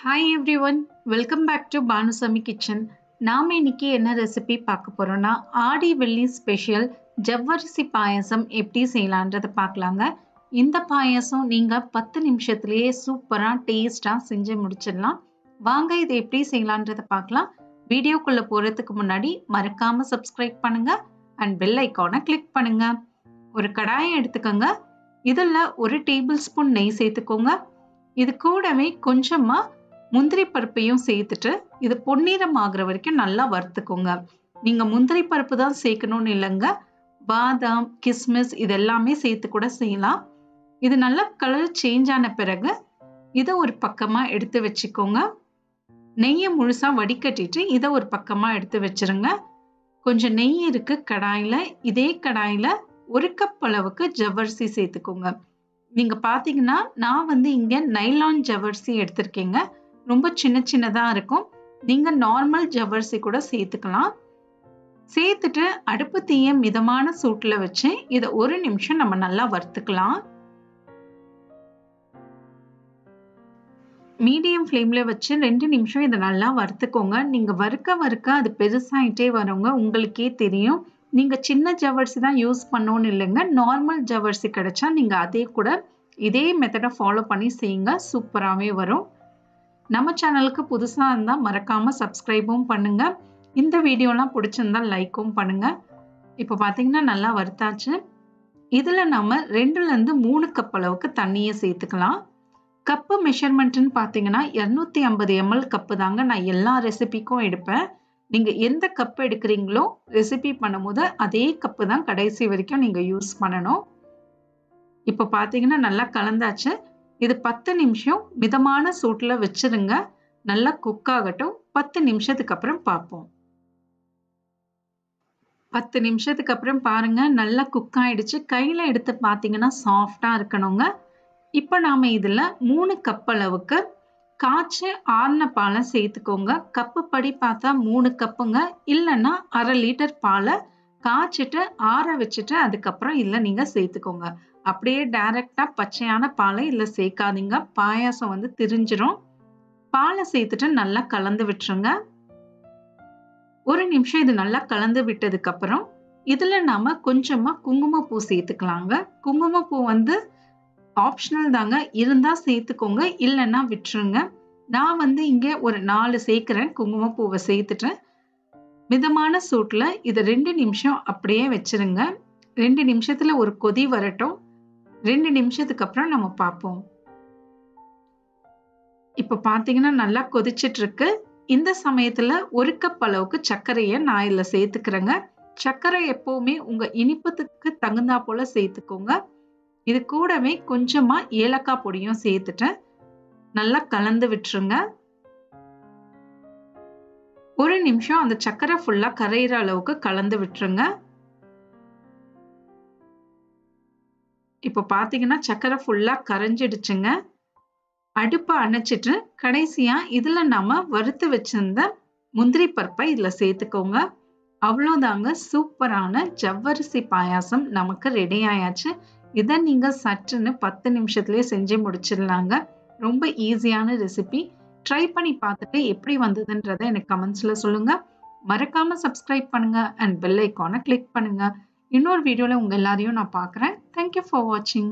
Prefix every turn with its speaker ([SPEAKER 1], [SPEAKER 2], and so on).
[SPEAKER 1] Hi everyone, welcome back to Banu Sermi Kitchen. நாம இன்னைக்கு என்ன ரெசிபி பார்க்க போறோம்னா ஆடி வெள்ளி ஸ்பெஷல் ஜவ்வரிசி பாயாசம் எப்படி செய்யலாம்ன்றத பார்க்கலாங்க. இந்த பாயாசம் நீங்க 10 நிமிஷத்திலேயே சூப்பரா டேஸ்டா செஞ்சு முடிச்சிடலாம். வாங்க இதை எப்படி செய்யலாம்ன்றத பார்க்கலாம். வீடியோக்குள்ள போறதுக்கு முன்னாடி மறக்காம சப்ஸ்கிரைப் பண்ணுங்க அண்ட் பெல் ஐகானை கிளிக் பண்ணுங்க. ஒரு கடாயை எடுத்துக்கோங்க. இதுல 1 டேபிள் ஸ்பூன் நெய் சேர்த்துக்கோங்க. இது கூடவே கொஞ்சமா முந்திரி பருப்பையும் சேர்த்துட்டு இது பொன்னிறம் ஆகுற வரைக்கும் நல்லா வறுத்துக்கோங்க. நீங்க முந்திரி பருப்பு தான் சேர்க்கணும்னு இல்லைங்க, பாதாம் கிஸ்மிஸ் இதெல்லாமே சேர்த்து கூட செய்யலாம். இது நல்லா கலர் சேஞ்ச் ஆன பிறகு இதை ஒரு பக்கமா எடுத்து வச்சுக்கோங்க. நெய்யை முழுசா வடிகட்டிட்டு இதை ஒரு பக்கமா எடுத்து வச்சிருங்க. கொஞ்சம் நெய் இருக்கு கடாயில. இதே கடாயில 1 கப் அளவுக்கு ஜவ்வரிசி சேர்த்துக்கோங்க. நீங்க பாத்தீங்கன்னா நான் இங்க நைலான் ஜவ்வரிசி எடுத்திருக்கேங்க. ரொம்ப சின்ன சின்னதா இருக்கும். நீங்க நார்மல் ஜவ்வரிசி கூட சேர்த்துக்கலாம். சேர்த்துட்டு அடுப்பு தீயை மிதமான சூட்டுல வச்சு இதை 1 நிமிஷம் நம்ம நல்லா வறுத்துக்கலாம். மீடியம் ஃப்ளேம்ல வச்சு 2 நிமிஷம் இதை நல்லா வறுத்துக்கோங்க. நீங்க வறுக்க அது பெருசாயிட்டே வருங்க, உங்களுக்கே தெரியும். நீங்க சின்ன ஜவ்வரிசி தான் யூஸ் பண்ணணும்னு இல்லைங்க, நார்மல் ஜவ்வரிசி கிடைச்சா நீங்க இதே மெத்தடை ஃபாலோ பண்ணி செய்யுங்க, சூப்பராகவே வரும். நம்ம சேனலுக்கு புதுசாக இருந்தால் மறக்காம சப்ஸ்கிரைபும் பண்ணுங்க. இந்த வீடியோலாம் பிடிச்சிருந்தா லைக்கும் பண்ணுங்க. இப்போ பார்த்தீங்கன்னா நல்லா வறுத்தாச்சு. இதில் நம்ம 2லேருந்து 3 கப் அளவுக்கு தண்ணியை சேர்த்துக்கலாம். கப்பு மெஷர்மெண்ட்னு பார்த்தீங்கன்னா 250 ml கப்பு தாங்க நான் எல்லா ரெசிபிக்கும் எடுப்பேன். நீங்கள் எந்த கப் எடுக்கிறீங்களோ ரெசிபி பண்ணும்போது அதே கப்பு தான் கடைசி வரைக்கும் நீங்கள் யூஸ் பண்ணணும். இப்போ பார்த்தீங்கன்னா நல்லா கலந்தாச்சு. இது 10 நிமிஷம் மிதமான சூட்டில் வச்சிருங்க. நல்லா குக் ஆகட்டும். 10 நிமிஷத்துக்கு அப்புறம் பார்ப்போம். 10 நிமிஷத்துக்கு அப்புறம் பாருங்க நல்லா குக் ஆயிடுச்சு. கையில் எடுத்து பார்த்தீங்கன்னா சாஃப்டாக இருக்கணுங்க. இப்போ நாம இதில் 3 கப் அளவுக்கு காய்ச்சி ஆறின பாலை சேர்த்துக்கோங்க. கப்பு படி பார்த்தா 3 கப்புங்க. இல்லைன்னா 1/2 லிட்டர் பாலை காய்ச்சிட்டு ஆற வச்சுட்டு அதுக்கப்புறம் இல்லை நீங்கள் சேர்த்துக்கோங்க. அப்படியே டைரக்டா பச்சையான பாலை இல்லை சேர்க்காதீங்க, பாயாசம் திரிஞ்சிரும். பாலை சேர்த்துட்டு நல்லா கலந்து விட்டுருங்க. 1 நிமிஷம் இது நல்லா கலந்து விட்டதுக்கு அப்புறம் இதுல நாம கொஞ்சமா குங்குமப்பூ சேர்த்துக்கலாங்க. குங்குமப்பூ ஆப்ஷனல் தாங்க, இருந்தா சேர்த்துக்கோங்க, இல்லைன்னா விட்டுருங்க. நான் இங்க ஒரு 4 சேர்க்கிறேன். குங்குமப்பூவை சேர்த்துட்டு மிதமான சூட்டுல இதை 2 நிமிஷம் அப்படியே வச்சிருங்க. 2 நிமிஷத்துல ஒரு கொதி வரட்டும். 2 நிமிஷத்துக்கு அப்புறம் நம்ம பார்ப்போம். இப்ப பாத்தீங்கன்னா நல்லா கொதிச்சிட்டு இருக்கு. இந்த சமயத்துல 1 கப் அளவுக்கு சர்க்கரையை நான் இதுல சேர்த்துக்கிறேங்க. சர்க்கரை எப்பவுமே உங்க இனிப்பத்துக்கு தகுந்தா போல சேர்த்துக்கோங்க. இது கூடவே கொஞ்சமா ஏலக்காய் பொடியும் சேர்த்துட்டு நல்லா கலந்து விட்டுருங்க. 1 நிமிஷம் அந்த சர்க்கரை ஃபுல்லா கரையிற அளவுக்கு கலந்து விட்டுருங்க. இப்போ பாத்தீங்கன்னா சர்க்கரை ஃபுல்லா கரைஞ்சிடுச்சுங்க. அடுப்பை அணைச்சிட்டு கடைசியா இதுல நாம வறுத்து வச்சிருந்த முந்திரி பருப்பை இதுல சேர்த்துக்கோங்க. அவ்வளோதாங்க, சூப்பரான ஜவ்வரிசி பாயாசம் நமக்கு ரெடி ஆயாச்சு. இதை நீங்க சட்டுன்னு 10 நிமிஷத்துலயே செஞ்சு முடிச்சிடலாங்க. ரொம்ப ஈஸியான ரெசிபி. ட்ரை பண்ணி பார்த்துட்டு எப்படி வந்ததுன்றதை எனக்கு கமெண்ட்ஸ்ல சொல்லுங்க. மறக்காம சப்ஸ்கிரைப் பண்ணுங்க அண்ட் பெல் ஐகானை கிளிக் பண்ணுங்க. இன்னொரு வீடியோல உங்க எல்லாரையும் நான் பார்க்குறேன். தேங்க்யூ ஃபார் வாட்சிங்.